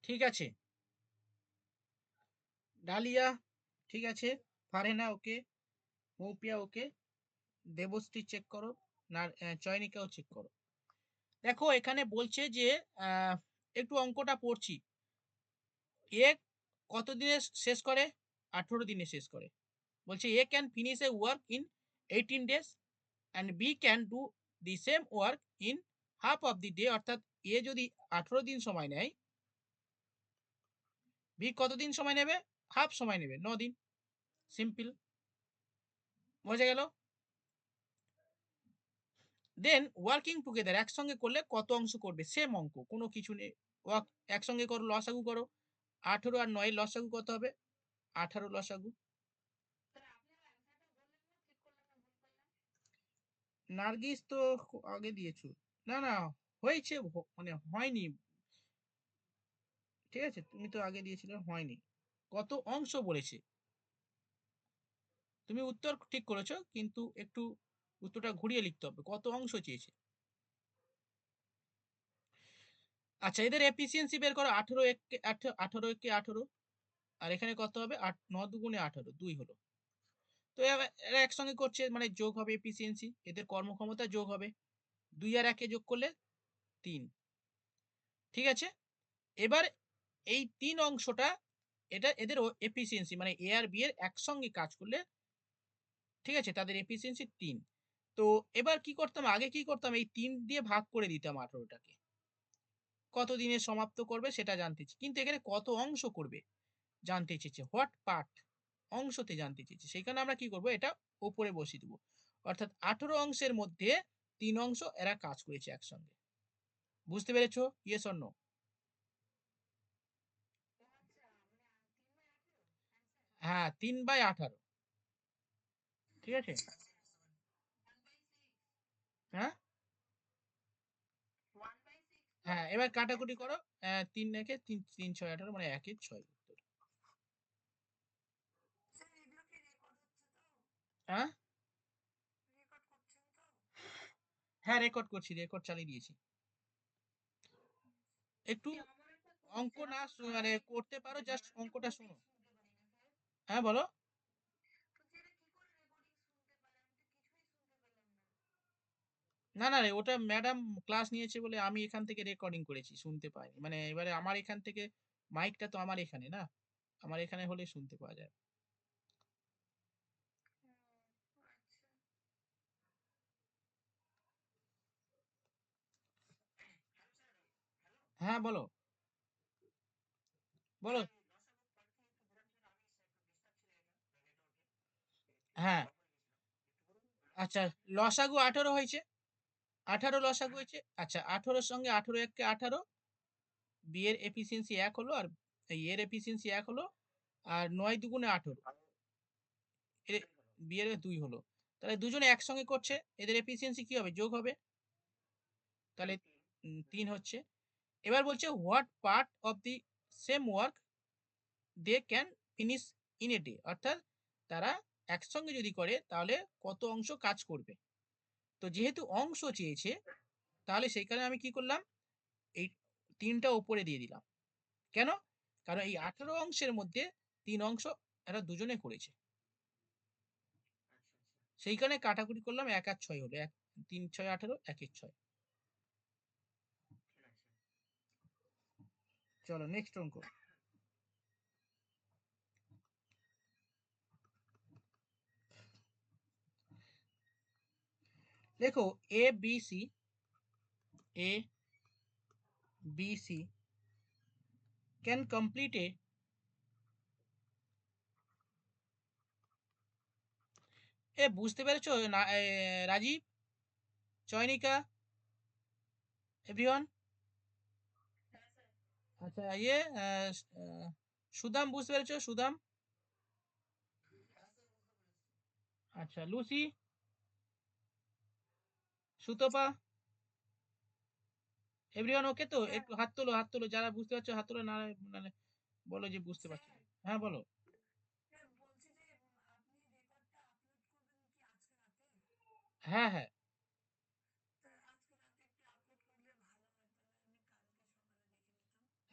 ঠিক আছে, ডালিয়া ঠিক আছে, ফারহেনা ওকে, মৌপিয়া ওকে, দেবশ্রী চেক করো, না চয়নিকাও চেক করো। দেখো এখানে বলছে যে আহ, একটু অঙ্কটা পড়ছি। এ কত দিনে শেষ করে? 18 দিনে শেষ করে। বলছে A can finish a work in 18 days and B can do the same work in half of the day. অর্থাৎ এ যদি 18 দিন সময় নেয়, বি কতদিন সময় নেবে? হাফ সময় নেবে, 9 দিন। সিম্পল, বোঝা গেল? দেন ওয়ার্কিং টুগেদার, একসঙ্গে করলে কত অংশ করবে? সেম অঙ্ক, কোনো কিছু নেই। ওয়ার্ক একসঙ্গে করো, লসাগু করো। 18 আর 9 লসাগু কত হবে? 18 লসাগু। নার্গিস তো আগে দিয়েছো। না না, হয়েছে, মানে হয়নি। ঠিক আছে, তুমি তো আগে দিয়েছিলে, হয়নি। কত অংশ বলেছে। তুমি উত্তর ঠিক করেছো, কিন্তু একটু উত্তরটা ঘুরিয়ে লিখতে হবে, কত অংশ চেয়েছে। আচ্ছা, এদের এফিসিয়েন্সি বের করো। 18 কে 18, আর এখানে কত হবে? 9 দুগুণে 18, 2 হলো। তো এরা একসঙ্গে করছে, মানে যোগ হবে এফিসিয়েন্সি, এদের কর্মক্ষমতা যোগ হবে। 2 আর 1 যোগ করলে 3। ঠিক আছে, এবার এই 3 অংশটা, এটা এদের এফিসিয়েন্সি, মানে এ আর বি এর একসঙ্গে কাজ করলে, ঠিক আছে, তাদের এফিসিয়েন্সি 3। তো এবার কি করতাম, আগে কি করতাম, এই 3 দিয়ে ভাগ করে দিতাম 18টাকে। কত দিনে সমাপ্ত করবে সেটা জানতে চেয়েছে, কিন্তু এখানে কত অংশ করবে জানতে চেয়েছে, হোয়াট পার্ট, অংশতে জানতে চেয়েছে। সেইখানে আমরা কি করব, এটা ওপরে বসিয়ে দেবো। অর্থাৎ 18 অংশের মধ্যে 3 অংশ এরা কাজ করেছে একসঙ্গে। বুঝতে পেরেছো? Yes or no? হ্যাঁ, 3/18। ঠিক আছে। হ্যাঁ হ্যাঁ, এবার কাটাকুটি করো। 3 একে 3, 3 6 18, মানে 1-6 উত্তর। হ্যাঁ হ্যাঁ, রেকর্ড করছি, রেকর্ড চালিয়ে দিয়েছি। একটু অঙ্ক না মানে করতে পারো, জাস্ট অঙ্কটা শোনো। হ্যাঁ বলো। না না রে, ওটা ম্যাডাম ক্লাস নিয়েছে বলে আমি এখান থেকে রেকর্ডিং করেছি, শুনতে পাইনি। মানে এবারে আমার এখান থেকে, মাইকটা তো আমার এখানে না, আমার এখানে হলে শুনতে পাওয়া যায়। হ্যাঁ বলো, বলো। হ্যাঁ, আচ্ছা, লসাগু 18 হয়েছে। 18 লসাগু হয়েছে। আচ্ছা, 18-এর সঙ্গে 18 1 কে 18, বি এর এফিসিয়েন্সি 1 হলো, আর এই এর এফিসিয়েন্সি 1 হলো। আর 9 দুগুণে 18, এর বি এর 2 হলো। তাহলে দুজনে একসঙ্গে করছে, এদের এফিসিয়েন্সি কি হবে? যোগ হবে। তাহলে 3 হচ্ছে। এবার বলছে what part of the same work they can finish in a day. অর্থাৎ তারা একসঙ্গে যদি করে তাহলে কত অংশ কাজ করবে। তো যেহেতু অংশ চেয়েছে, তাহলে সেই কারণে আমি কি করলাম, এই 3টা উপরে দিয়ে দিলাম। কেন? কারণ এই 18 অংশের মধ্যে 3 অংশ এরা দুজনে করেছে। সেই কারণে কাটাকুটি করলাম, 1 আর 6 হলো। 3 6 18, 1 এর 6। চলো নেক্সট অঙ্ক। দেখো, A B C, A B C can complete A, বুঝতে পেরেছো না? রাজীব, চয়নিকা, এভরিওয়ান। আচ্ছা, আহ, আহ, সুদাম, বুঝতে পেরেছো? সুদাম। আচ্ছা, লুসি, সুতপা, এভরিওয়ান ওকে তো? একটু হাত তোলো, হাত তোলো, যারা বুঝতে পারছো হাত তোলো, না মানে বলো যে বুঝতে পারছো না। হ্যাঁ বলো। হ্যাঁ হ্যাঁ।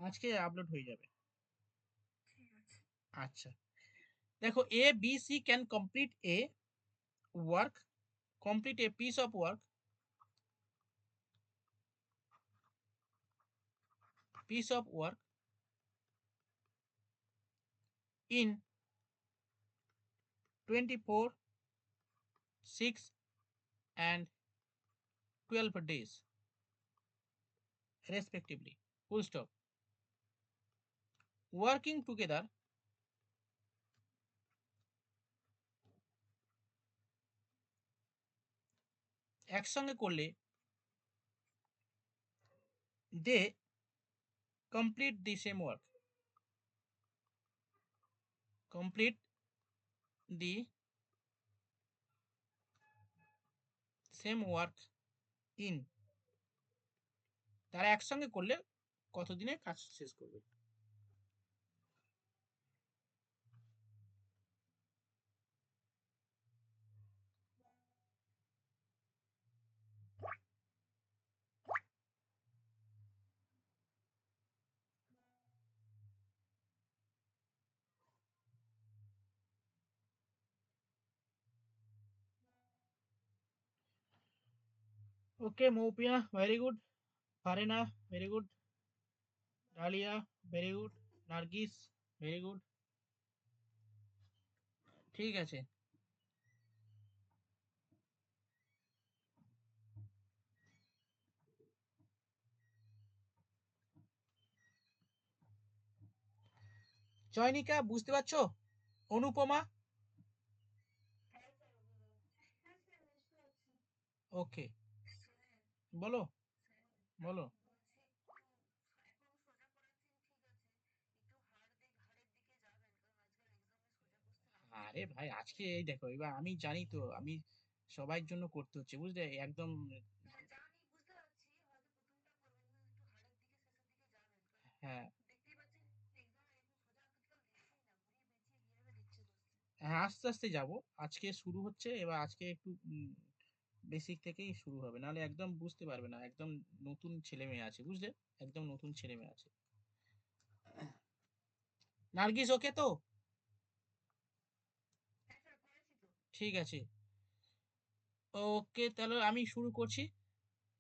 আজকে আপলোড হয়ে যাবে। আচ্ছা, দেখো A B C can complete a work, complete a piece of work, piece of work in 24, 6 and 12 days respectively, full stop. Working together একসঙ্গে করলে they complete the same work, complete the same work in, তারা একসঙ্গে করলে কতদিনে কাজ শেষ করবে? Okay Moupiya, very good. Farena, very good. Dalia, very good. Nargis, very good. ঠিক আছে, চয়নিকা বুঝতে পারছো? অনুপমা, ওকে, বলো বলো। আরে ভাই আজকে এই দেখো, এবার আমি জানি তো, আমি সবার জন্য করতে হচ্ছে বুঝলে, একদম। হ্যাঁ, হ্যাঁ, আস্তে আস্তে যাব। আজকে শুরু হচ্ছে, এবার আজকে একটু বেসিক থেকেই শুরু হবে, নাহলে একদম বুঝতে পারবে না। একদম নতুন ছেলে মেয়ে আছে বুঝলে, একদম নতুন ছেলে মেয়ে আছে। নার্গিস ওকে তো? ঠিক আছে, ওকে তাহলে আমি শুরু করছি।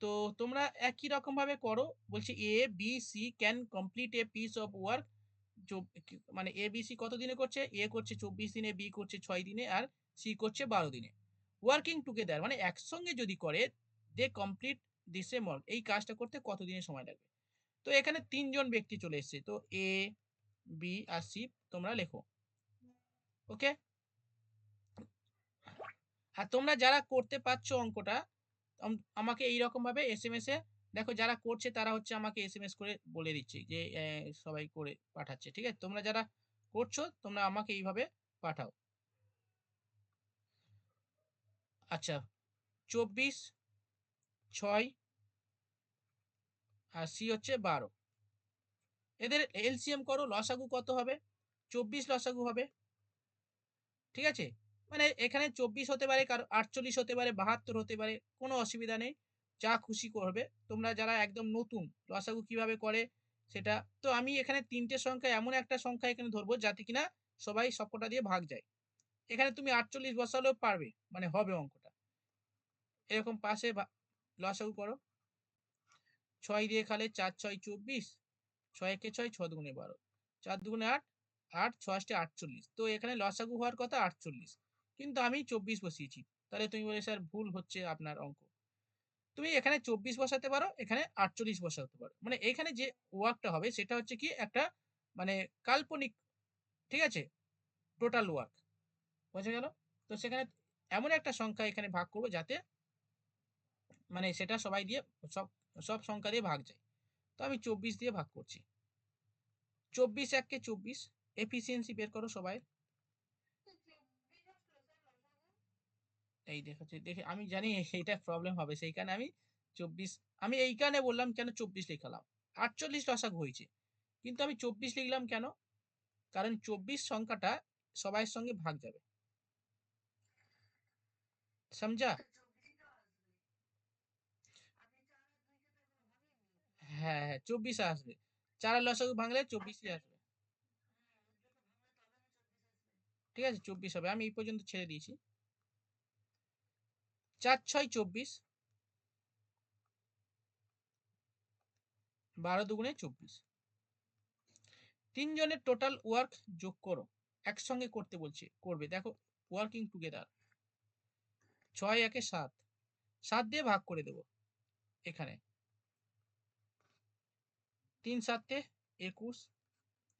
তো তোমরা একই রকম ভাবে করো। বলছি A B C can complete a piece of work, মানে এ বি সি কত দিনে করছে? এ করছে 24 দিনে, বি করছে 6 দিনে, আর সি করছে 12 দিনে। ওয়ার্কিং টুগেদার মানে একসঙ্গে যদি করে, they complete the same work, এই কাজটা করতে কত দিনের সময় লাগবে? তো এখানে তিনজন ব্যক্তি চলে এসছে, তো এ বি আর সি তোমরা লেখো। ওকে, আর তোমরা যারা করতে পারছো অঙ্কটা, আমাকে এইরকম ভাবে এসএমএস এ দেখো, যারা করছে তারা হচ্ছে আমাকে এসএমএস করে বলে দিচ্ছে যে সবাই করে পাঠাচ্ছে। ঠিক আছে, তোমরা যারা করছো তোমরা আমাকে এইভাবে পাঠাও। আচ্ছা, 24, 6 আর সি হচ্ছে 12, এদের এলসিএম করো, লসাগু কত হবে? 24 লসাগু হবে। ঠিক আছে, মানে এখানে 24 হতে পারে, কারো 48 হতে পারে, 72 হতে পারে, কোনো অসুবিধা নেই, যা খুশি করবে। তোমরা যারা একদম নতুন, লসাগু কিভাবে করে সেটা, তো আমি এখানে তিনটে সংখ্যা, এমন একটা সংখ্যা এখানে ধরবো যাতে কিনা সবাই সবকটা দিয়ে ভাগ যায়। এখানে তুমি 48 বসালেও পারবে, মানে হবে অঙ্কটা এরকম। পাশে লসাগু করো, 6 দিয়ে খালে 4 6 24, 6 একে 6, 6 দুগুণে 12, 4 দুগুণে 8, 8 6 8 48। তো এখানে লসাগু হওয়ার কথা 48, কিন্তু আমি 24 বসিয়েছি। তাহলে তুমি বলে স্যার ভুল হচ্ছে আপনার অঙ্ক। তুমি এখানে 24 বসাতে পারো, এখানে 48 বসাতে পারো, মানে এখানে যে ওয়ার্কটা হবে সেটা হচ্ছে কি একটা মানে কাল্পনিক, ঠিক আছে, টোটাল ওয়ার্ক, বোঝা গেল? তো সেখানে এমন একটা সংখ্যা এখানে ভাগ করবো যাতে মানে সেটা সবাই দিয়ে, সব সব সংখ্যা দিয়ে ভাগ যায়। তো আমি 24 দিয়ে ভাগ করছি। 24 এককে 24, এফিসিয়েন্সি বের করো সবাই। এই দেখাচ্ছে, দেখে আমি জানি এইটা প্রবলেম হবে, সেইখানে আমি 24, আমি এই কারণে বললাম কেন 24 লিখালাম। 48 লসাগু হয়েছে, কিন্তু আমি 24 লিখলাম কেন? কারণ 24 সংখ্যাটা সবার সঙ্গে ভাগ যাবে, সমঝা? হ্যাঁ হ্যাঁ, 24 আসবে। 4 আর লসাগু ভাঙলে 24ই আসবে। ঠিক আছে, 24 হবে। আমি এই পর্যন্ত ছেড়ে দিয়েছি। 4 6 24, 12 দুগুণে 24। তিনজনের টোটাল ওয়ার্ক যোগ করো। একসঙ্গে করতে বলছে, করবে। দেখো, ওয়ার্কিং টুগেদার। 6 একে 7, 7 দিয়ে ভাগ করে দেবো এখানে। 3 7 21,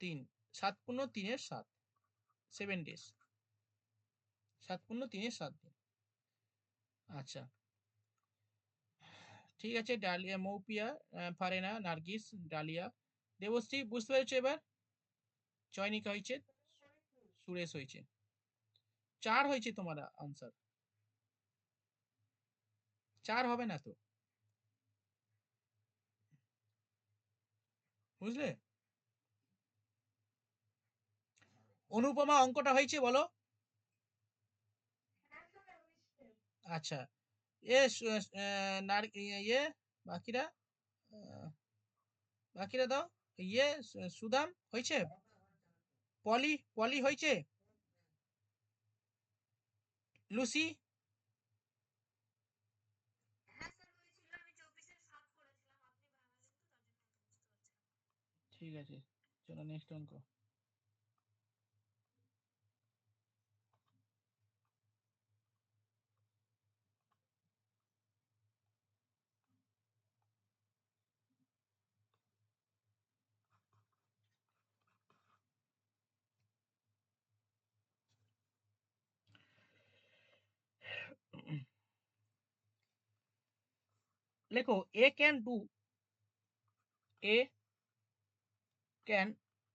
3 7 15 3 7, 7 ডেজ। 7 15 3 7 দিন। আচ্ছা, ঠিক আছে। ডালিয়া, মৌপিয়া, ফারেনা, নার্গিস, ডালিয়া, দেবশ্রী। বুঝতে পেরেছো এবার? চয়নিকা হয়েছে, সুরেশ হয়েছে। 4 হয়েছে তোমার আনসার। 4 হবে না তো, বুঝলে? অনুপমা, অঙ্কটা হয়েছে বলো। আচ্ছা, এ ইয়ে বাকিরা, আহ, বাকিরা দাও। ইয়ে সুদাম হয়েছে? পলি, পলি হয়েছে? লুসি? ঠিক আছে, চলো নেক্সট অঙ্ক। লেখো, A can do, A can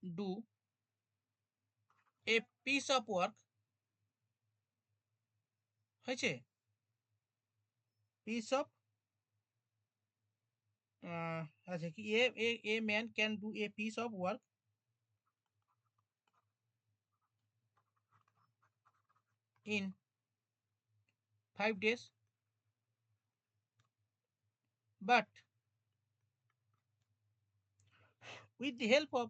do a piece of work. হয়েছে? পিস অফ, আচ্ছা কি, a man can do a piece of work in 5 days, but with the help of,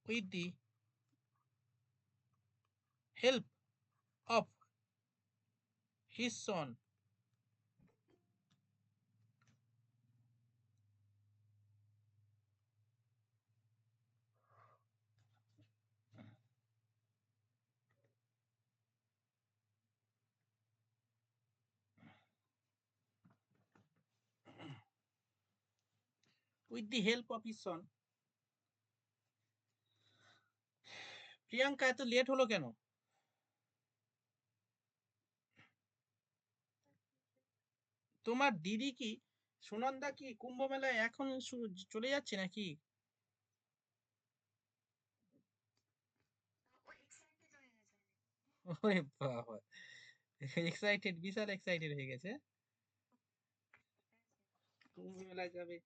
with the help of his son, with the help of his son। Priyanka, এত late হলো কেন? তোমার দিদি কি, সুনন্দা কি কুম্ভ মেলায় এখন চলে যাচ্ছে নাকি? ওরে বাবা, এক্সাইটেড, বিশাল এক্সাইটেড হয়ে গেছে। কুম্ভ মেলায় যাবে,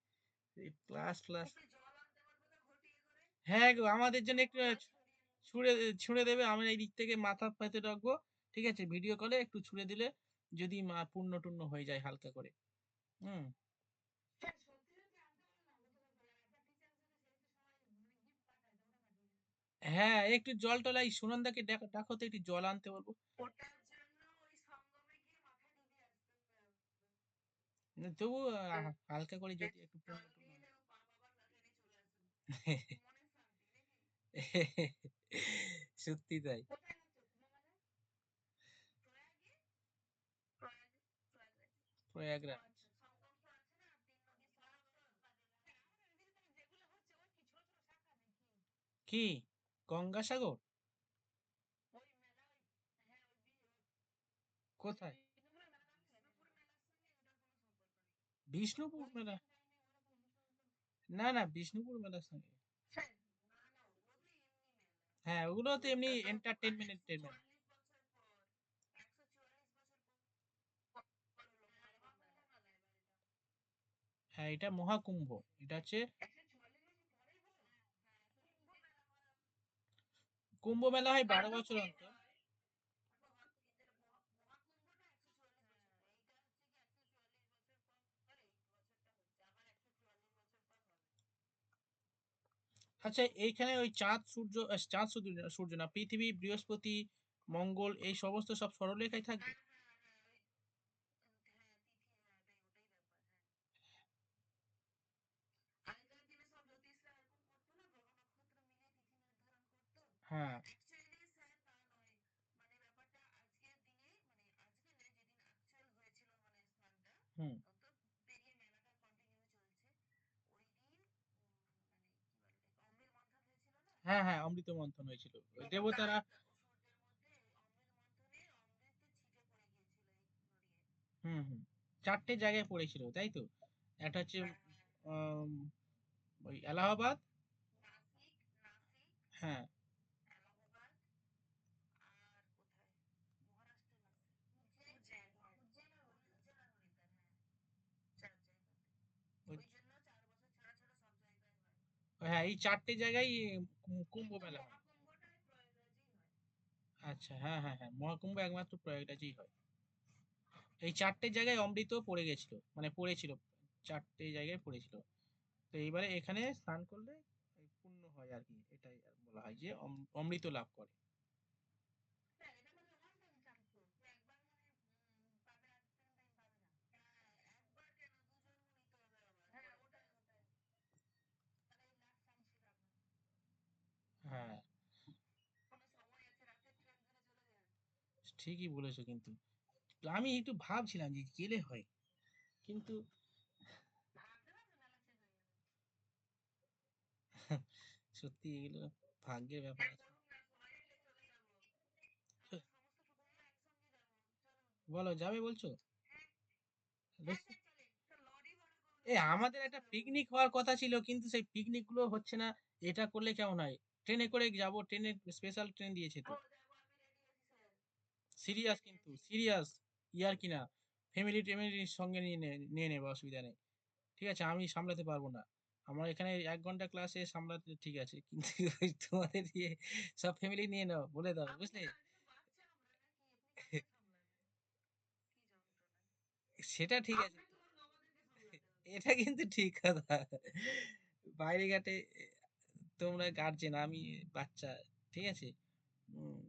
ক্লাস ক্লাস। হ্যাঁ গো, আমাদের জন্য একটু ছুঁড়ে, ছুঁড়ে দেবে। আমরা এই দিক থেকে মাথা পেতে রাখবো। ঠিক আছে, ভিডিও কলে একটু ছুঁড়ে দিলে যদি পূর্ণ টুর্ণ হয়ে যায় হালকা করে। হুম। হ্যাঁ, একটু জল টলা, এই সুনন্দাকে ডাকো, ডাকো তো, একটু জল আনতে বলবো। তবু হালকা করে যদি একটু পূর্ণ টুর্ণ হয়। সত্যি তাই। প্রয়াগরাজ। কি, গঙ্গাসাগর? কোথায়? বিষ্ণুপুর মেলা? না না, বিষ্ণুপুর মেলার সঙ্গে, হ্যাঁ ওগুলো তো এমনি এন্টারটেনমেন্ট। হ্যাঁ, এটা মহাকুম্ভ। এটা হচ্ছে, কুম্ভ মেলা হয় 12 বছর অন্তর। আচ্ছা, এইখানে ওই চাঁদ সূর্য চাঁদ সূর্য সূর্য না, পৃথিবী, বৃহস্পতি, মঙ্গল এই সমস্ত সব সরলরেখায় থাকবে। হ্যাঁ। হুম। হ্যাঁ হ্যাঁ, অমৃত মন্থন হয়েছিল, ওই দেবতারা। হুম হুম। চারটে জায়গায় পড়েছিল তাই তো? একটা হচ্ছে আম, ওই এলাহাবাদ। হ্যাঁ। ওই- হ্যাঁ, এই চারটে জায়গায় কুম্ভ মেলা হয়। আচ্ছা, হ্যাঁ হ্যাঁ হ্যাঁ, মহাকুম্ভ একমাত্র প্রয়াগরাজেই হয়। এই চারটে জায়গায় অমৃত পড়ে গেছিল, মানে পড়েছিল, চারটে জায়গায় পড়েছিল। তো এইবারে এখানে স্নান করলে এই পুণ্য হয় আর কি, এটাই আর বলা হয় যে অমৃত লাভ করে। হ্যাঁ, ঠিকই বলেছো কিন্তু। আমি একটু ভাবছিলাম যে গেলে হয়, কিন্তু সত্যি এগুলো ভাগ্যের ব্যাপার আছে। বলো, যাবে বলছো? বেশ- আমাদের একটা পিকনিক হওয়ার কথা ছিল, কিন্তু সেই পিকনিক গুলো হচ্ছে না। এটা করলে কেমন হয়? ট্রেনে করে যাব, ট্রেনে স্পেশাল ট্রেন দিয়েছে তো। সিরিয়াস, কিন্তু সিরিয়াস, ইয়ার কিনা। ফ্যামিলি টেমিলির সঙ্গে নিয়ে নেবে, অসুবিধা নেই। ঠিক আছে, আমি সামলাতে পারবো না। আমার এখানে 1 ঘন্টা ক্লাসে সামলাতে ঠিক আছে, কিন্তু ওই তোমাদের দিয়ে সব ফ্যামিলি নিয়ে নাও, বলে দাও, বুঝলে? সেটা ঠিক আছে, এটা কিন্তু ঠিক কথা। বাইরে ঘাটে তোমরা গার্জেন, আমি বাচ্চা, ঠিক আছে। উম,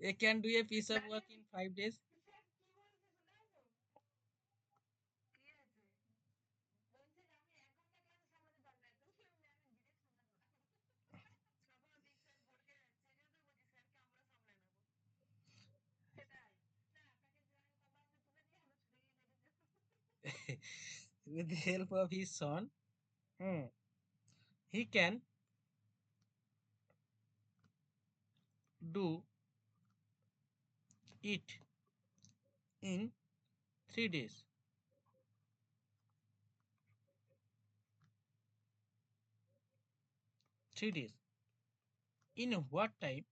a can do a piece of work in 5 days. With the help of his son, hmm, he can do it in 3 days. 3 days. In what time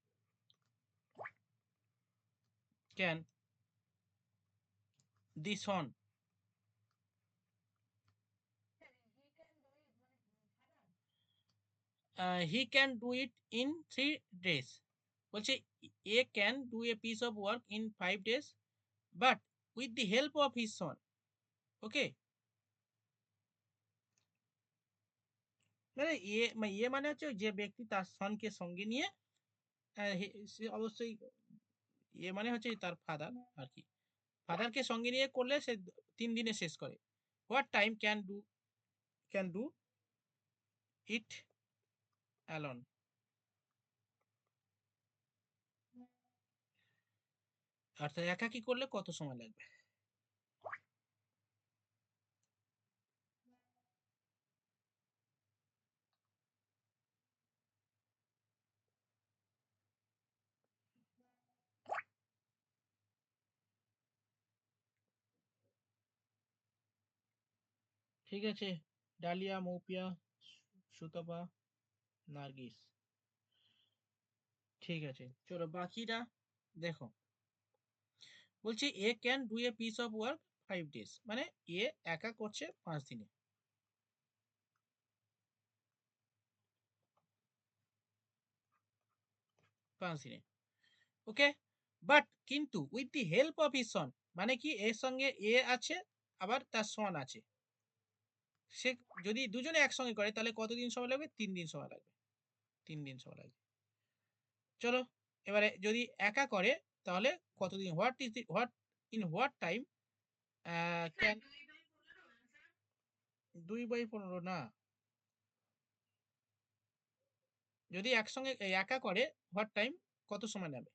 can the son? He can do it in 3 days. বলছে A can do a piece of work in 5 days, but with the help of his son. Okay, মানে ইয়ে মানে হচ্ছে যে ব্যক্তি তার সনকে সঙ্গে নিয়ে, সে অবশ্যই, ইয়ে মানে হচ্ছে তার ফাদার আর কি, ফাদারকে সঙ্গে নিয়ে করলে সে 3 দিনে শেষ করে। What time can do it alone. অর্থাৎ একাকি করলে কত সময় লাগবে? ঠিক আছে, ডালিয়া, মৌপিয়া, সুতপা, নার্গিস। ঠিক আছে, চলো বাকিটা দেখো। বলছি A can do a piece of work 5 days, মানে এ একা করছে 5 দিনে। 5 দিনে, ওকে। বাট কিন্তু with the help of his সন, মানে কি এর সঙ্গে এ আছে, আবার তার সন আছে। সে যদি দুজনে একসঙ্গে করে তাহলে কতদিন সময় লাগবে? 3 দিন সময় লাগবে। 3 দিন সময় লাগবে। চলো এবারে যদি একা করে তাহলে কতদিন, what in what time can 2/15 না, যদি একসঙ্গে একা করে হোয়াট টাইম কত সময় নেবে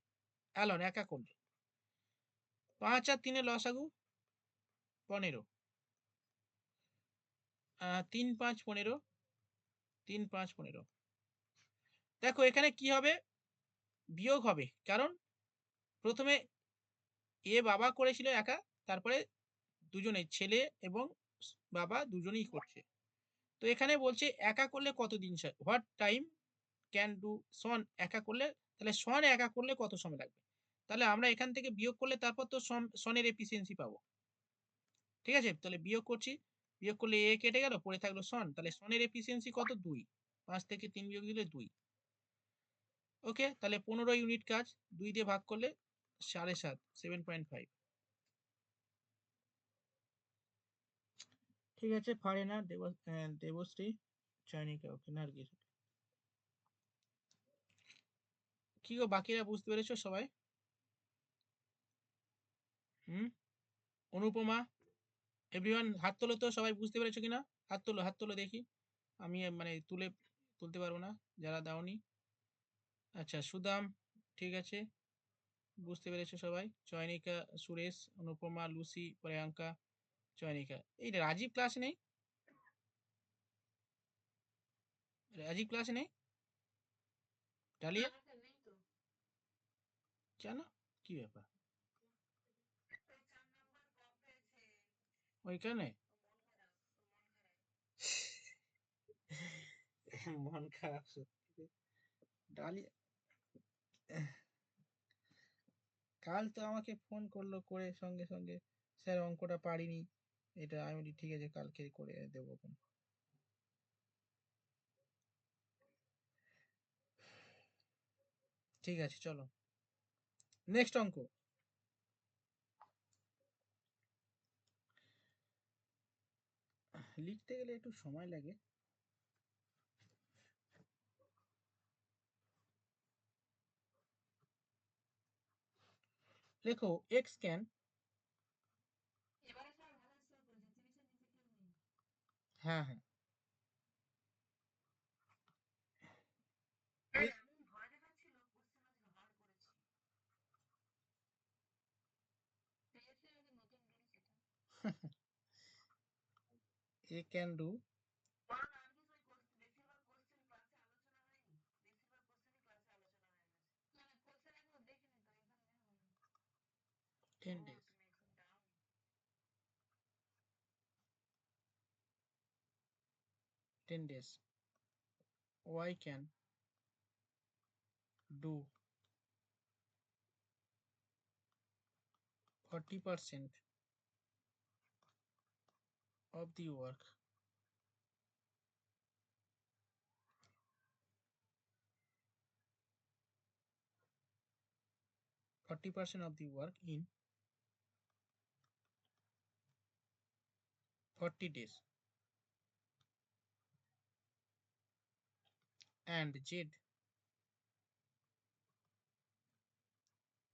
অ্যালন একা করলে? 5 আর 3 লসাগু 15, 3 5 15, 3 5 15। দেখো এখানে কি হবে? বিয়োগ হবে, কারণ প্রথমে বাবা করেছিল একা, তারপরে দুজনে ছেলে এবং বাবা দুজনেই করছে। তো এখানে বলছে একা করলে কতদিন, হোয়াট টাইম ক্যান ডু সন একা করলে, তাহলে সন একা করলে কত সময় লাগবে? তাহলে আমরা এখান থেকে বিয়োগ করলে তারপর তো সনের এফিসিয়েন্সি পাবো। ঠিক আছে, তাহলে বিয়োগ করছি, বিয়োগ করলে কেটে গেল, পড়ে থাকলো সন, তাহলে সনের এফিসিয়েন্সি কত? 2। 5 থেকে 3 বিয়োগ দিলে 2। ওকে, তাহলে 15 ইউনিট কাজ 2 দিয়ে ভাগ করলে 7.5, 7.5। ঠিক আছে, ফারিনা দেবশ্রী চয়নিকা, ওকে নার্গিস। কি গো বাকিরা বুঝতে পেরেছো সবাই? হুম, অনুপমা, এভরিওয়ান হাত তোলো তো, সবাই বুঝতে পেরেছো কিনা? হাত তোলো, হাত তোলো দেখি। আমি মানে তুলতে পারবো না যারা দাওনি। আচ্ছা সুদাম, ঠিক আছে, বুঝতে পেরেছো সবাই। চয়নিকা, সুরেশ, অনুপমা, লুসি, প্রিয়াঙ্কা, চয়নিকা। এই রাজীব ক্লাস নেই? রাজীব ক্লাসে নেই? ডালিয়া কেন, কি ব্যাপার ওইখানে? মন খারাপ সত্যি। ডালিয়া কাল তো আমাকে ফোন করলো, করে সঙ্গে সঙ্গে স্যার অঙ্কটা পারিনি, এটা আমি বলি ঠিক আছে কালকে করে দেবো। ঠিক আছে চলো নেক্সট অঙ্ক। লিখতে গেলে একটু সময় লাগে। লেখো এক্স ক্যান, হ্যাঁ হ্যাঁ, এ can do 10 days, 10 days. Y can do 40% of the work. Forty percent of the work in 40 days. And Z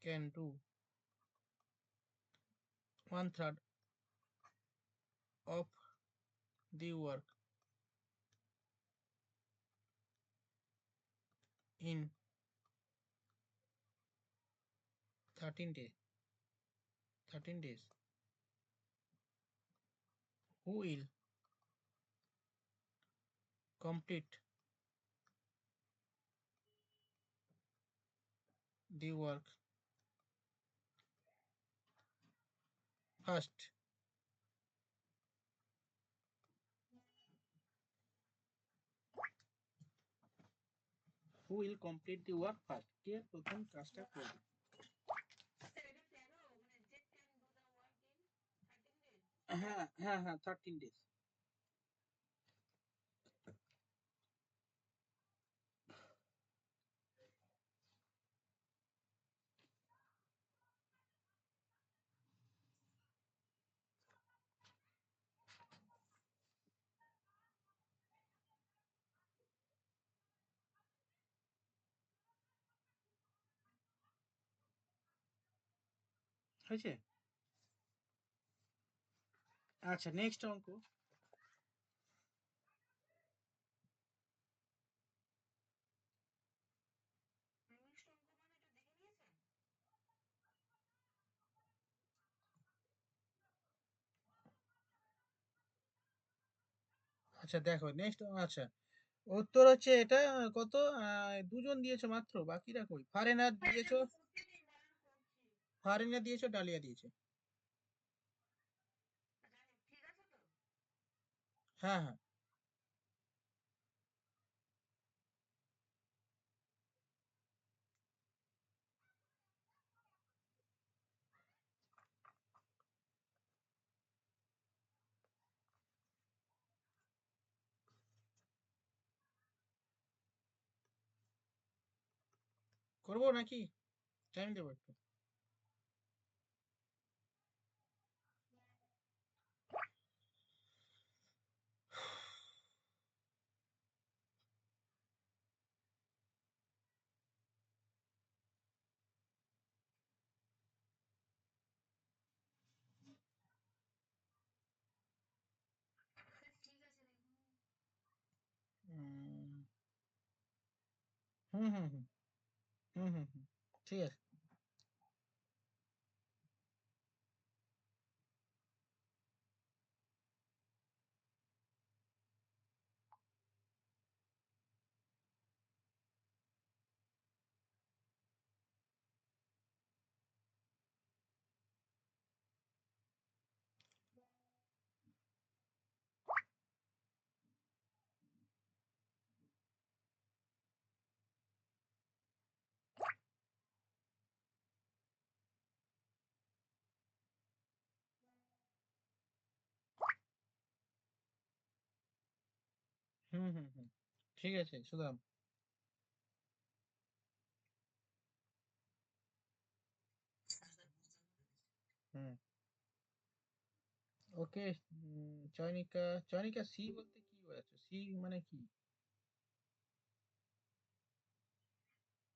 can do 1/3 of the work in 13 days. 13 days. Who will complete the work first? Who will complete the work first? কে প্রথম কাজটা করবে? হ্যাঁ হ্যাঁ হ্যাঁ, 13 days. হয়েছে? আচ্ছা, next অঙ্ক। আচ্ছা দেখো নেক্সট। আচ্ছা, উত্তর হচ্ছে এটা। কত? দুজন দিয়েছো মাত্র, বাকিরা কই? ফারেনার দিয়েছো, ফারেনা দিয়েছো, ডালিয়া দিয়েছে। হ্যাঁ হ্যাঁ, করবো নাকি? টাইম দেবো একটু। উম, হুম হুম হুম হুম হুম হুম, ঠিক আছে। হুম হুম হুম, ঠিক আছে সুদাম। হুম, ওকে। চয়নিকা, চয়নিকা সি বলতে কি বোঝাচ্ছ? সি মানে কি?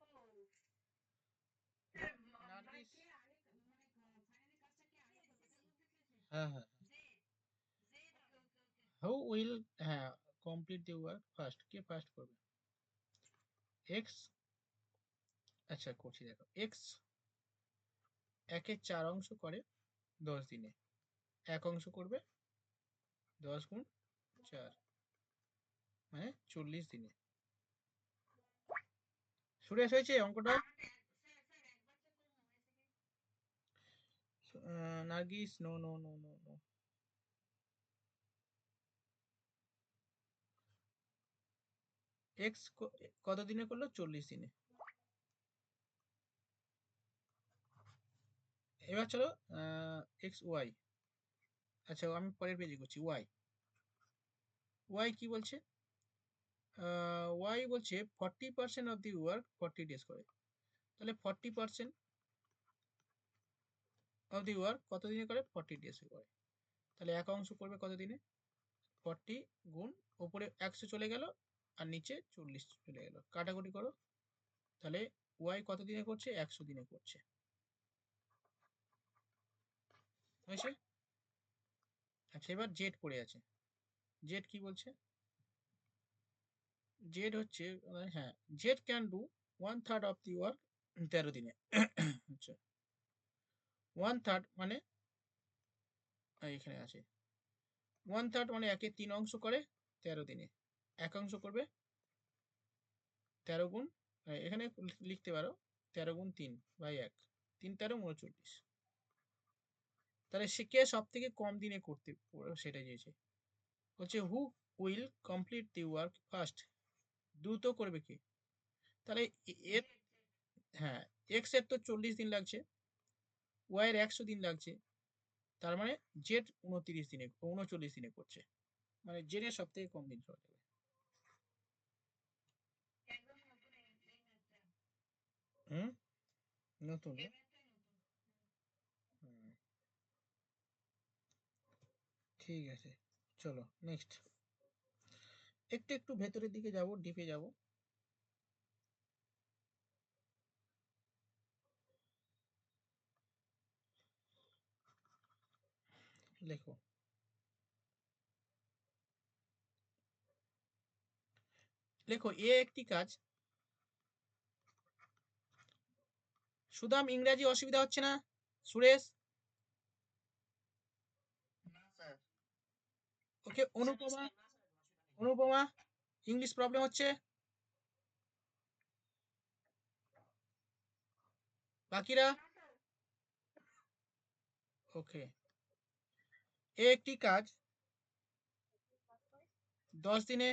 নার্গিস। হ্যাঁ হ্যাঁ। হু উইল, হ্যাঁ, complete the work first. K first করবে? এক্স। আচ্ছা করছি, দেখো। এক্স একের 4 অংশ করে 10 দিনে। এক অংশ করবে 10 গুণ 4, মানে 40 দিনে। সুরেশ হয়েছে অঙ্কটা? Nargis, no no no no no. X কত দিনে করলো? 40 দিনে। এবার চলো এক্স ওয়াই। আচ্ছা আমি পরের পেজে করছি। ওয়াই, ওয়াই কি বলছে? ওয়াই বলছে 40% অফ দি ওয়ার্ক 40 ডেজ করে। তাহলে 40% অফ দি ওয়ার্ক কত দিনে করে? 40 ডেজ করে। তাহলে এক অংশ করবে কত দিনে? 40 গুণ, ওপরে 100 চলে গেল আর নিচে 40 চলে গেল, কাটাকুটি করো। তাহলে ওয়াই কত দিনে করছে? 100 দিনে করছে। হয়েছে? আচ্ছা এবার জেড পড়ে আছে। জেড কি বলছে? জেড হচ্ছে, হ্যাঁ, Z can do 1/3 of the work 13 দিনে। আচ্ছা, 1/3 মানে এখানে আছে 1/3 মানে একে 3 অংশ করে 13 দিনে। এক অংশ করবে 13 গুণ, এখানে লিখতে পারো 13 গুণ 3/1, 3×13 = 39। তাহলে সে কে সব থেকে কম দিনে করতে সেটা চেয়েছে। বলছে who will complete the work first, দ্রুত করবে কে? তাহলে এর, হ্যাঁ, এক্স এর তো 40 দিন লাগছে, ওয়াই এর 100 দিন লাগছে। তার মানে জেড 29 দিনে, 39 দিনে করছে। মানে জেড এর সব থেকে কম দিন সময় লাগবে। হুম, নতুন না? হুম, ঠিক আছে, চলো নেক্সট। একটু একটু ভেতরের দিকে যাব, ডিপে যাব। লেখো। লেখো এ একটি কাজ। সুদাম ইংরেজি অসুবিধা হচ্ছে না? সুরেশ? ওকে। অনুপমা? অনুপমা ইংলিশ প্রবলেম হচ্ছে? বাকিরা? ওকে। এ একটি কাজ 10 দিনে।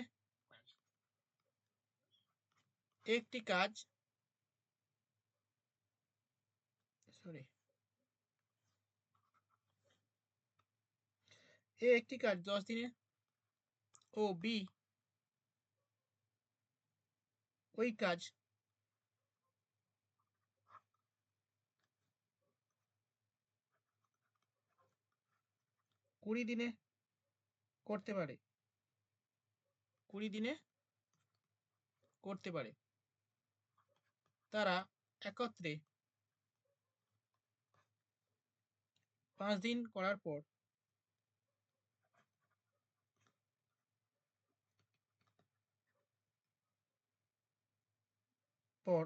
একটি কাজ সরি এ একটি কাজ 10 দিনে। ও বি ওই কাজ 20 দিনে করতে পারে। 20 দিনে করতে পারে। তারা একত্রে 5 দিন করার পর পর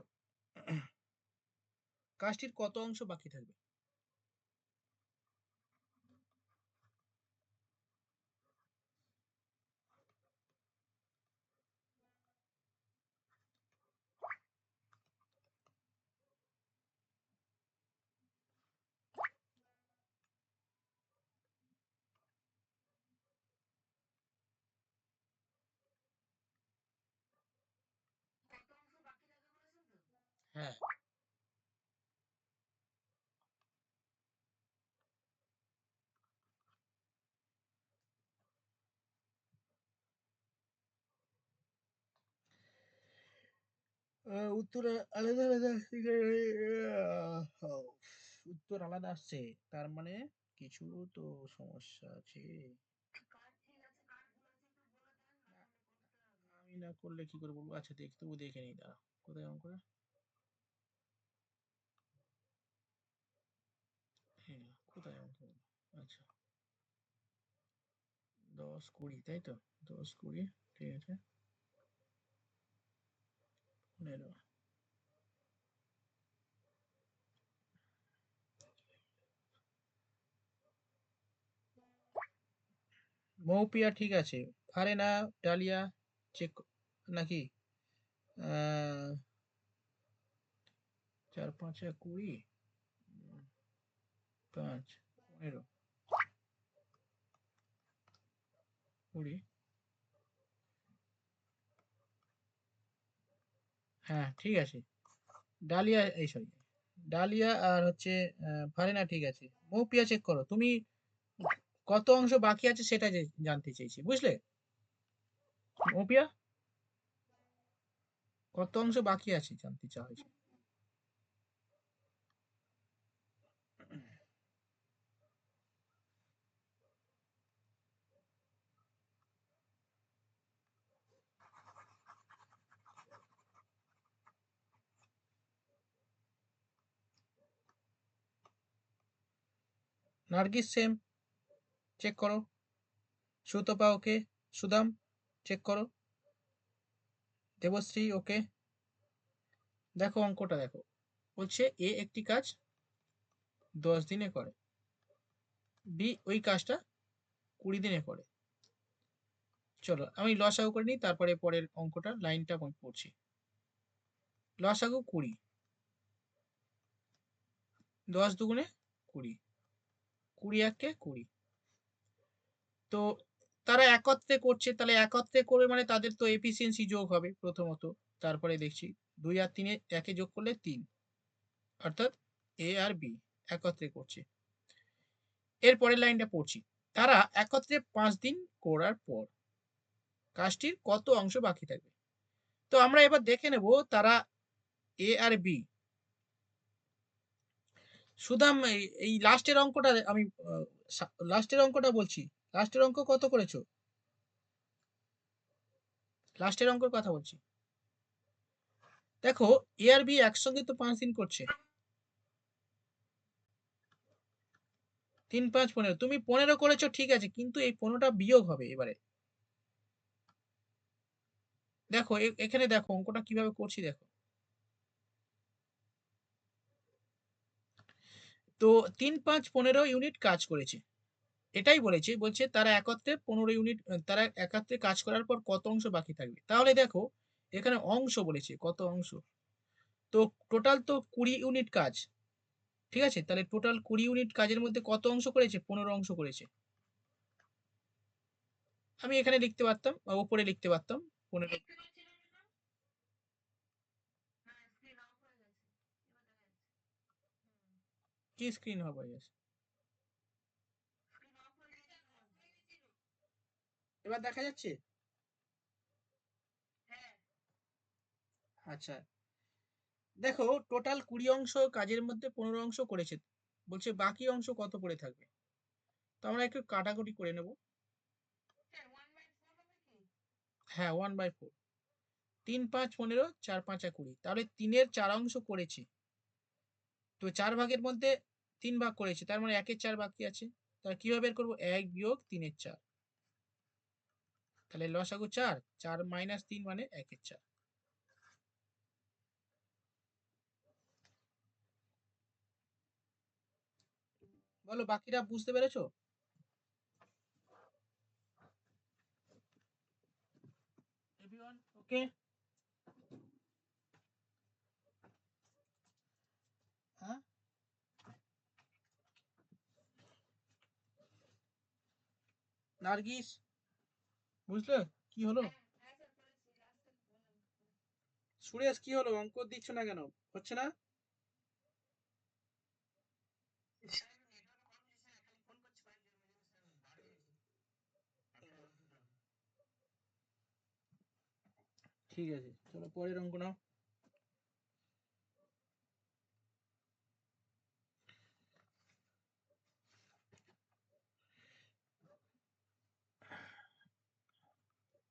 কাজটির কত অংশ বাকি থাকবে? হ্যাঁ। উত্তর আলাদা আলাদা উত্তর আলাদা আসছে, তার মানে কিছু তো সমস্যা আছে। আমি না করলে কি করে বলবো? আচ্ছা দেখ, তবু দেখে নিই, দাঁড়া। কোথায় অঙ্ক করে? হ্যাঁ, কোথায় অঙ্ক? আচ্ছা, 10 20 তাই তো? 10 20 ঠিক আছে। 15 মৌপিয়া ঠিক আছে। ফারেনা, ডালিয়া চেক নাকি? 4 5 20, 5 15 20। হ্যাঁ ঠিক আছে। ডালিয়া, এই সরি, ডালিয়া আর হচ্ছে ফারিনা ঠিক আছে। মৌপিয়া চেক করো তুমি, কত অংশ বাকি আছে সেটা জানতে চেয়েছি, বুঝলে? মৌপিয়া কত অংশ বাকি আছে জানতে চাওয়া হয়েছে। নার্গিস সেম, চেক করো। সুতপা ওকে। সুদাম চেক করো। দেবশ্রী ওকে। দেখো অঙ্কটা দেখো, বলছে এ একটি কাজ 10 দিনে করে, বি ওই কাজটা 20 দিনে করে। চলো আমি লসাগু করে নিই, তারপরে পরের অঙ্কটা লাইনটা আমি পড়ছি। লসাগু 20, 10 দুগুণে 20, 20 একে 20। তো তারা একত্রে করছে, তাহলে একত্রে করে মানে তাদের তো এফিসিয়েন্সি যোগ হবে প্রথমত। তারপরে দেখছি 2 আর 3 একে যোগ করলে 3, অর্থাৎ এ আর বি একত্রে করছে। এর পরের লাইনটা পড়ছি, তারা একত্রে 5 দিন করার পর কাজটির কত অংশ বাকি থাকবে। তো আমরা এবার দেখে নেব তারা এ আর বি। সুদাম এই লাস্টের অঙ্কটা আমি লাস্টের অঙ্কটা বলছি। লাস্টের অঙ্ক কত করেছো? লাস্টের অঙ্কের কথা বলছি। দেখো এ আর বি একসঙ্গে তো 5 দিন করছে, 3 5 15 তুমি 15 করেছো ঠিক আছে, কিন্তু এই 15টা বিয়োগ হবে এবারে। দেখো এখানে দেখো অঙ্কটা কিভাবে করছি দেখো। তো 3 5 15 ইউনিট কাজ করেছে, এটাই বলেছে, বলছে তারা একত্রে 15 ইউনিট, তারা একত্রে কাজ করার পর কত অংশ বাকি থাকবে। তাহলে দেখো এখানে অংশ বলেছে, কত অংশ। তো টোটাল তো 20 ইউনিট কাজ, ঠিক আছে, তাহলে টোটাল 20 ইউনিট কাজের মধ্যে কত অংশ করেছে, 15 অংশ করেছে। আমি এখানে লিখতে পারতাম বা উপরে লিখতে পারতাম 15। কি স্ক্রিন অফ হয়ে গেছে, এবার দেখা যাচ্ছে? আচ্ছা, দেখো টোটাল 20 অংশ কাজের মধ্যে 15 অংশ করেছে, বলছে বাকি অংশ কত করে থাকবে। তো আমরা একটু কাটাকুটি করে নেব। হ্যাঁ, 1/4। 3 5 15, 4 5 20, তাহলে 3-এর 4 অংশ করেছে। তো 4 ভাগের মধ্যে 3 ভাগ করেছে, তার মানে 1-এর 4 বাকি আছে। তাহলে কিভাবে বের করবো, 1 বিয়োগ 3-এর 4। তাহলে লসাগু 4, 4 - 3 মানে 1-এর 4। বলো বাকিরা বুঝতে পেরেছো? এভরিওয়ান ওকে? হ্যাঁ, নার্গিস বুঝলে কি হলো? সুরেশ কি হলো, অঙ্ক দিচ্ছ না কেন, হচ্ছে না? ঠিক আছে, চলো পরের অঙ্ক নাও।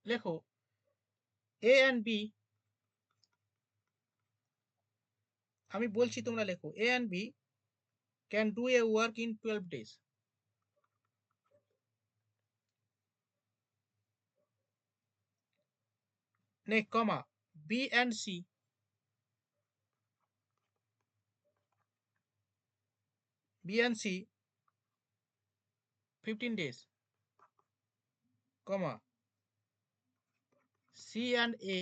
লেখো এ অ্যান্ড বি, আমি বলছি তোমরা লেখো, A and B can do a work in 12 days। নে comma, B and C, B and C 15 days, comma, C and A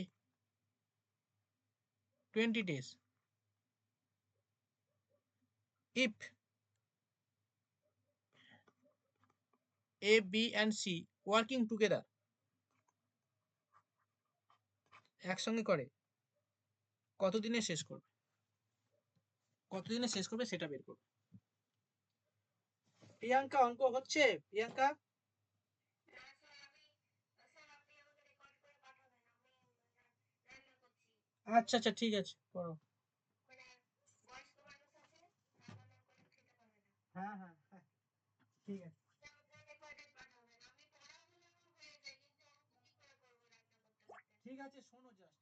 20 days. If A, B and C working together, একসঙ্গে করে কতদিনে শেষ করবে, কতদিনে শেষ করবে সেটা বের করবে। প্রিয়াঙ্কা অঙ্ক হচ্ছে? প্রিয়াঙ্কা, আচ্ছা আচ্ছা ঠিক আছে করো। হ্যাঁ হ্যাঁ হ্যাঁ, ঠিক আছে। ঠিক আছে শোনো জাস্ট,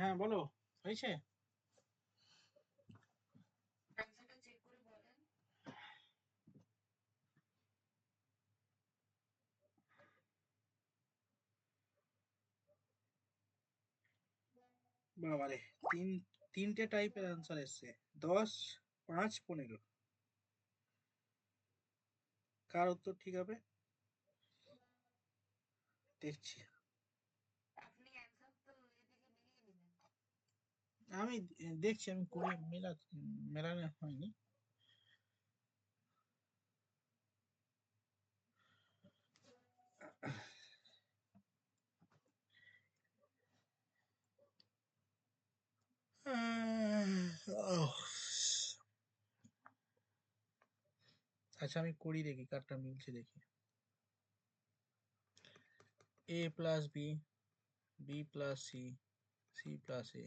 হ্যাঁ বলো, হয়েছে? বাবারে, তিনটে টাইপের অ্যান্সার এসছে। 10, 5, 15। কার উত্তর ঠিক হবে দেখছি। আমি দেখছি, আমি করে মেলানো হয়নি। আচ্ছা আমি করি, দেখি কারটা মিলছে দেখি। a plus B, B plus C, C plus A,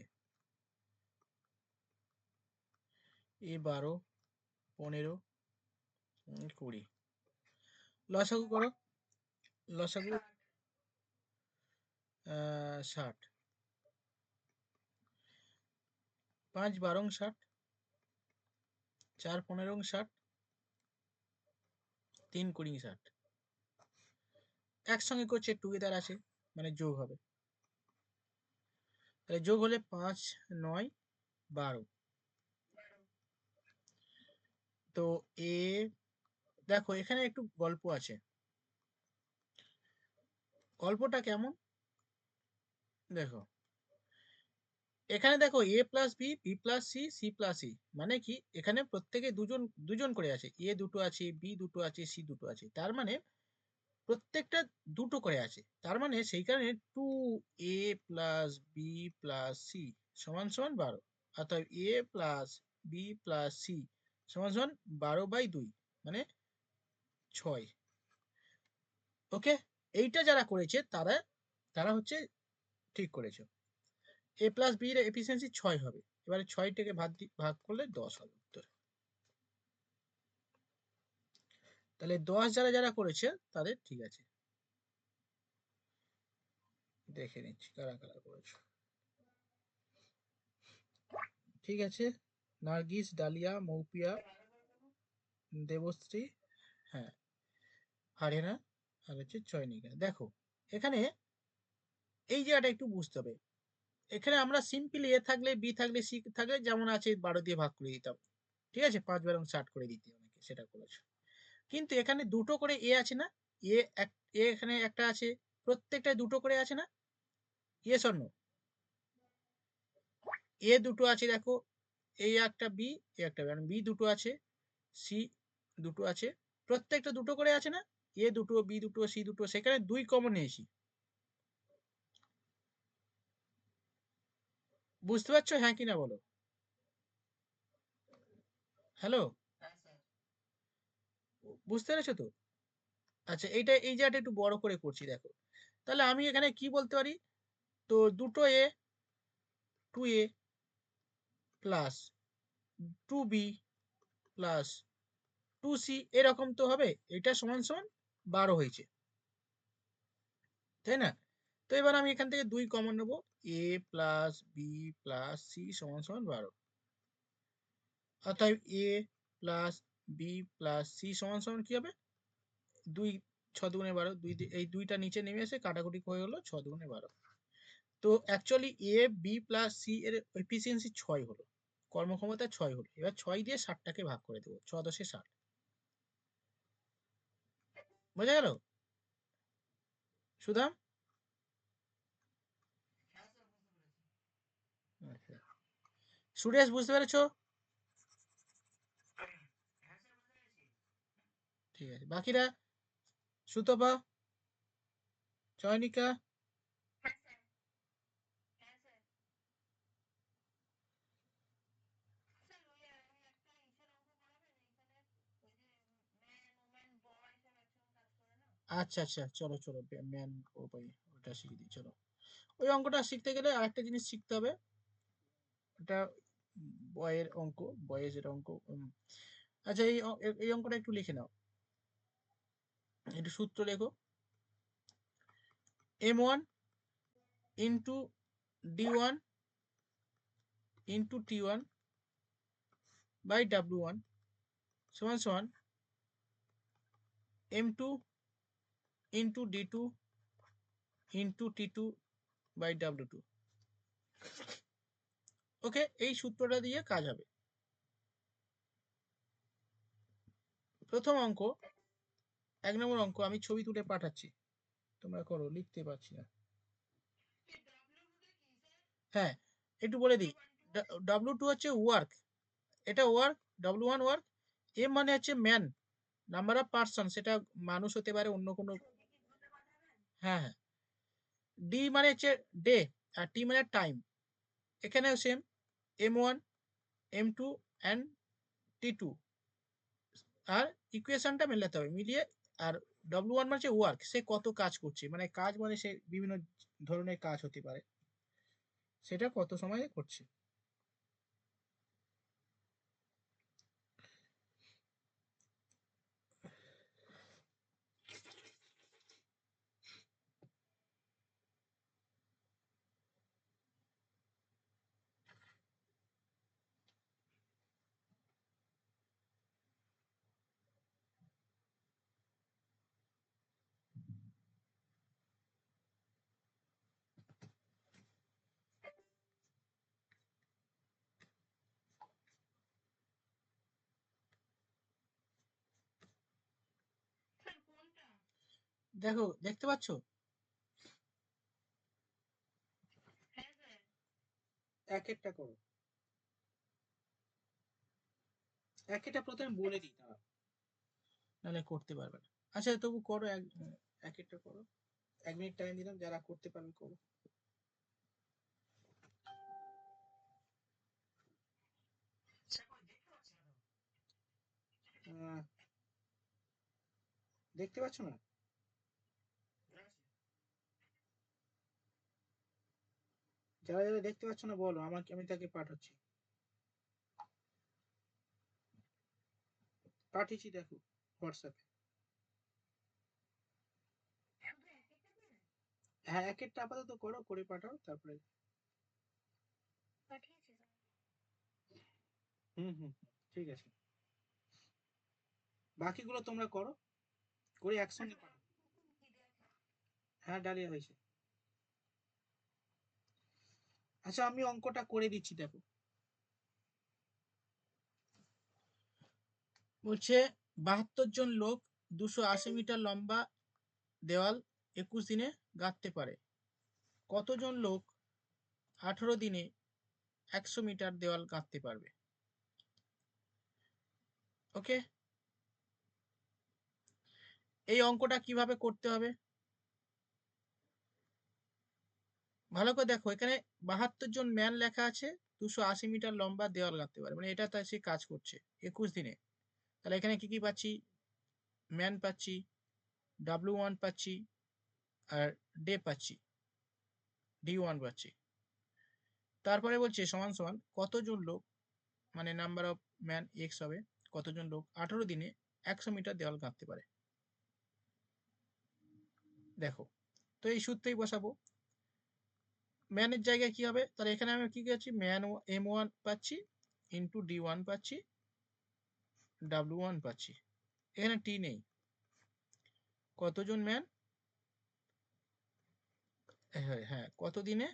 A 12, 15, 20। লসাগু করো, লসাগু 60। 5 12 60, 4 15 60, 3 20 60। একসঙ্গে করছে, টুগেদার আছে, মানে যোগ হবে। তাহলে যোগ হলে 5 9 12। তো এ, দেখো এখানে একটু গল্প আছে। গল্পটা কেমন দেখো, এখানে দেখো A plus B, B plus C, C plus E, মানে কি এখানে প্রত্যেকে দুজন দুজন করে আছে। এ দুটো আছে, বি দুটো আছে, সি দুটো আছে, তার মানে প্রত্যেকটা দুটো করে আছে। তার মানে সেই কারণে 2a plus B plus C সমান সমান 12। অর্থাৎ এ প্লাস বি প্লাস সি সমান সমান 12/2, মানে 6। ওকে, এইটা যারা করেছে তারা তারা হচ্ছে ঠিক করেছে। এ প্লাস বি এর এফিসিয়েন্সি 6 হবে। এবারে 6টাকে ভাগ করলে 10 হবে উত্তর। তাহলে 10 যারা যারা করেছে তাদের ঠিক আছে। দেখে নিচ্ছি কারা কারা করেছে। ঠিক আছে, নার্গিস, ডালিয়া, মৌপিয়া, দেবশ্রী, হ্যাঁ, হারেনা, আর হচ্ছে চয়নিকা। দেখো এখানে এই জায়গাটা একটু বুঝতে হবে। এখানে আমরা সিম্পলি এ থাকলে, বি থাকলে, সি থাকলে যেমন আছে 12 দিয়ে ভাগ করে দিতাম। ঠিক আছে, 5 12 60 করে দিতে, অনেকে সেটা করেছে। কিন্তু এখানে দুটো করে এ আছে না, এ এখানে একটা আছে, প্রত্যেকটা দুটো করে আছে না, ইয়েস অর নো? এ দুটো আছে দেখো, এই একটা বি, এ একটা বি দুটো আছে, সি দুটো আছে, প্রত্যেকটা দুটো করে আছে না, এ দুটো, বি দুটো, সি দুটো, সেখানে 2 কমন নিয়েছি। বুঝতে পারছো হ্যাঁ কিনা বলো? হ্যালো, বুঝতে পেরেছো তো? আচ্ছা, এই জায়গাটা একটু বড় করে করছি দেখো। তাহলে আমি এখানে কি বলতে পারি, তো দুটো এ, 2a plus 2b plus 2c, এরকম তো হবে। এটা সমান সমান 12 হয়েছে, তাই না? তো এবার আমি এখান থেকে 2 কমন নেব, a plus B plus C সমান সমান 12। অতএব a plus B plus C সমান সমান কি হবে, 2 6 দুগুণে 12, এই 2টা নিচে নেমে এসে কাটাকুটি হয়ে গেল, 6 দুগুণে 12। তো actually A B plus C এর এফিসিয়েন্সি 6 হলো, কর্মক্ষমতা 6 হলো। এবার 6 দিয়ে 60টাকে ভাগ করে দেবো, 6 10 60। বোঝা গেল সুদাম? আচ্ছা, সুরেশ বুঝতে পেরেছো? ঠিক আছে, বাকিরা, সুতপা, চয়নিকা, আচ্ছা আচ্ছা, চলো চলো, ম্যান ও ভাই, ওটা শিখিয়ে দিই চলো। ওই অঙ্কটা শিখতে গেলে আরেকটা জিনিস শিখতে হবে, এটা বয়ের অঙ্ক, বয়েজের অঙ্ক। আচ্ছা, এই অঙ্কটা একটু লিখে নাও, একটু সূত্র লেখো। m1 into d1 into T1 by W1 সমান সমান M2 into D2 into T2 by W2। ওকে, এই সূত্রটা দিয়ে কাজ হবে। প্রথম অঙ্ক, 1 নম্বর অঙ্ক, আমি ছবি তুলে পাঠাচ্ছি, তোমরা করো, লিখতে পারছি না। হ্যাঁ, একটু বলে দিই, W2 হচ্ছে ওয়ার্ক, এটা ওয়ার্ক, W1 ওয়ার্ক, M মানে হচ্ছে ম্যান, নাম্বার অফ পার্সন, সেটা মানুষ হতে পারে, অন্য কোনো। হ্যাঁ হ্যাঁ, ডি মানে হচ্ছে ডে, আর টি মানে টাইম। এখানেও same, M1 M2 and T2, আর ইকুয়েশনটা মেলাতে হবে, মিলিয়ে। আর W1 মানে হচ্ছে ওয়ার্ক, সে কত কাজ করছে, মানে কাজ মানে সে বিভিন্ন ধরনের কাজ হতে পারে, সেটা কত সময় করছে। দেখো, দেখতে পাচ্ছ? এক একটা করো, এক একটা প্রথমে বলে দিই, নাহলে করতে পারবে না। আচ্ছা, তবু করো, এক একটা করো, 1 মিনিট টাইম দিলাম, যারা করতে পারেন করো। দেখতে পাচ্ছ না? যারা যারা দেখতে পাচ্ছ না বলো আমাকে, আমি তাকে পাঠাচ্ছি। পাঠিয়েছি, দেখো হোয়াটসঅ্যাপে। হ্যাঁ, এক একটা আপাতত করো, করে পাঠাও, তারপরে। হুম হুম, ঠিক আছে, বাকিগুলো তোমরা করো, করে একসঙ্গে পাঠাও। হ্যাঁ, ডালিয়া হয়েছে। আচ্ছা, আমি অঙ্কটা করে দিচ্ছি, দেখো। বলছে 72 জন লোক 280 মিটার লম্বা দেওয়াল 21 দিনে গাঁথতে পারে। কতজন লোক 18 দিনে 100 মিটার দেওয়াল গাঁথতে পারবে? ওকে, এই অঙ্কটা কিভাবে করতে হবে ভালো করে দেখো। এখানে 72 জন ম্যান লেখা আছে, 280 মিটার লম্বা দেওয়াল গাঁথতে পারে, মানে এটা তাই সে কাজ করছে 21 দিনে। তাহলে এখানে কি কি পাচ্ছি? ম্যান পাচ্ছি, W1 পাচ্ছি, আর ডে পাচ্ছি, D1 পাচ্ছি। তারপরে বলছে সমান সমান কতজন লোক, মানে নাম্বার অফ ম্যান এক্স হবে, কতজন লোক 18 দিনে 100 মিটার দেওয়াল গাঁথতে পারে। দেখো, তো এই সূত্রেই বসাবো। ম্যানের জায়গায় কি হবে? তাহলে এখানে আমি কি করছি, ম্যান M1 পাচ্ছি, ইন্টু D1 পাচ্ছি, W1 পাচ্ছি, এখানে টি নেই। কতজন ম্যান, হ্যাঁ, কত দিনে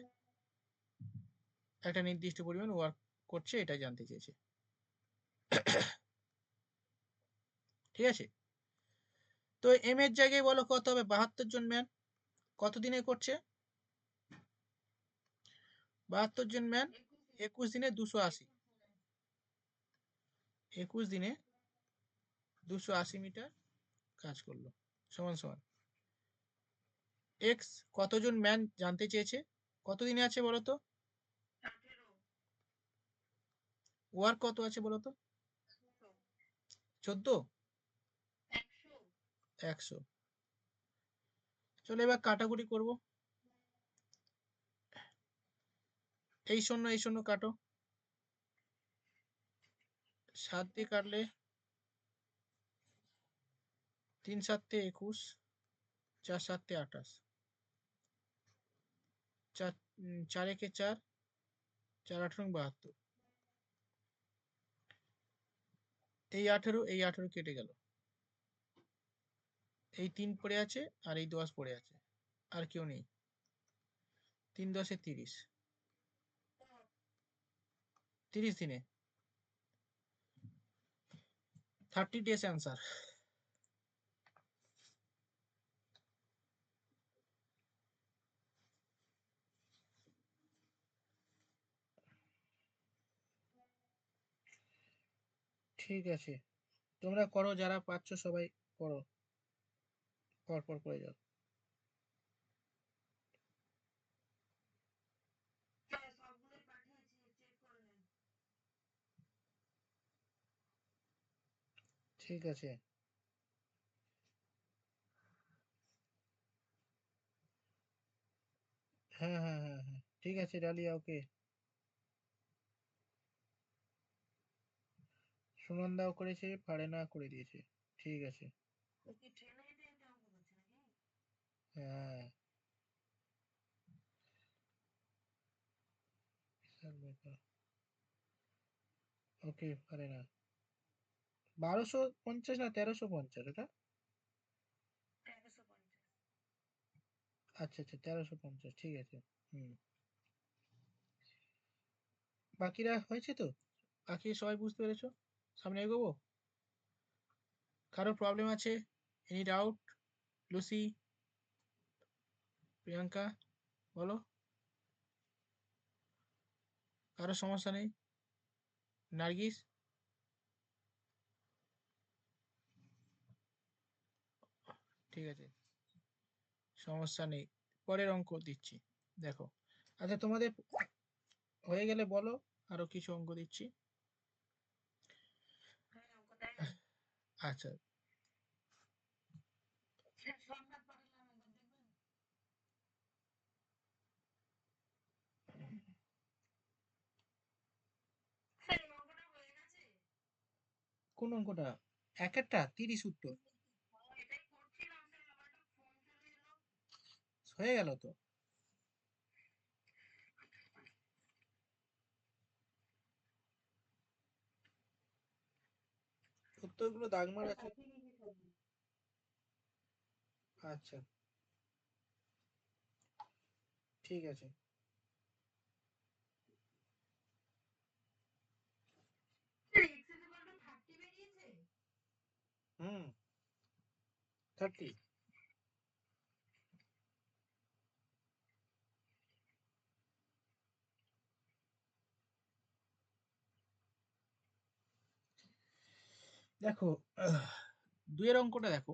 একটা নির্দিষ্ট পরিমাণ ওয়ার্ক করছে, এটা জানতে চেয়েছে। ঠিক আছে, তো এম এর জায়গায় বলো কত হবে? 72 জন ম্যান কত দিনে করছে? 72 জন ম্যান 21 দিনে 280, 21 দিনে 280 মিটার কাজ করলো, সমান সমান এক্স। কতজন ম্যান জানতে চেয়েছে, কত দিনে আছে বলো তো? ওয়ার্ক কত আছে বলো তো? 14, 100। চলো এবার কাটাকুটি করব। এই শূন্য কাটো, 7 দিয়ে কাটলে 3 7 21, 4 7 28, 4 4 একে 4, 4 18 72। এই 18, এই 18 কেটে গেল। এই 3 পড়ে আছে আর এই 10 পড়ে আছে, আর কেউ নেই। 3 10 30, 30 দিনে 30 days অ্যান্সার। ঠিক আছে, তোমরা করো, যারা পাচ্ছ সবাই করো, পরপর করে যাও। ঠিক আছে, হ্যাঁ হ্যাঁ হ্যাঁ হ্যাঁ, ঠিক আছে ডালিয়া, ওকে। সুনন্দাও করেছে, ফারেনা করে দিয়েছে। ঠিক আছে, হ্যাঁ, বিশাল ব্যাপার। ওকে, ফারেনা 1250 না 1350 এটা? আচ্ছা আচ্ছা, 1350, ঠিক আছে। হুম, বাকিরা হয়েছে তো? বাকি সবাই বুঝতে পেরেছো? সামনে এগোবো? কারো প্রবলেম আছে? Any doubt? লুসি, প্রিয়াঙ্কা, বলো। কারো সমস্যা নেই? নার্গিস? ঠিক আছে, সমস্যা নেই, পরের অঙ্ক দিচ্ছি, দেখো। আচ্ছা, তোমাদের হয়ে গেলে বলো, আরো কিছু অঙ্ক দিচ্ছি। আচ্ছা, কোন অঙ্কটা? এক একটা 30 উত্তর হয়ে গেল তো। উত্তরগুলো দাগমার আছে। আচ্ছা, ঠিক আছে। হুম, 30। দেখো, দুইয়ের অঙ্কটা দেখো।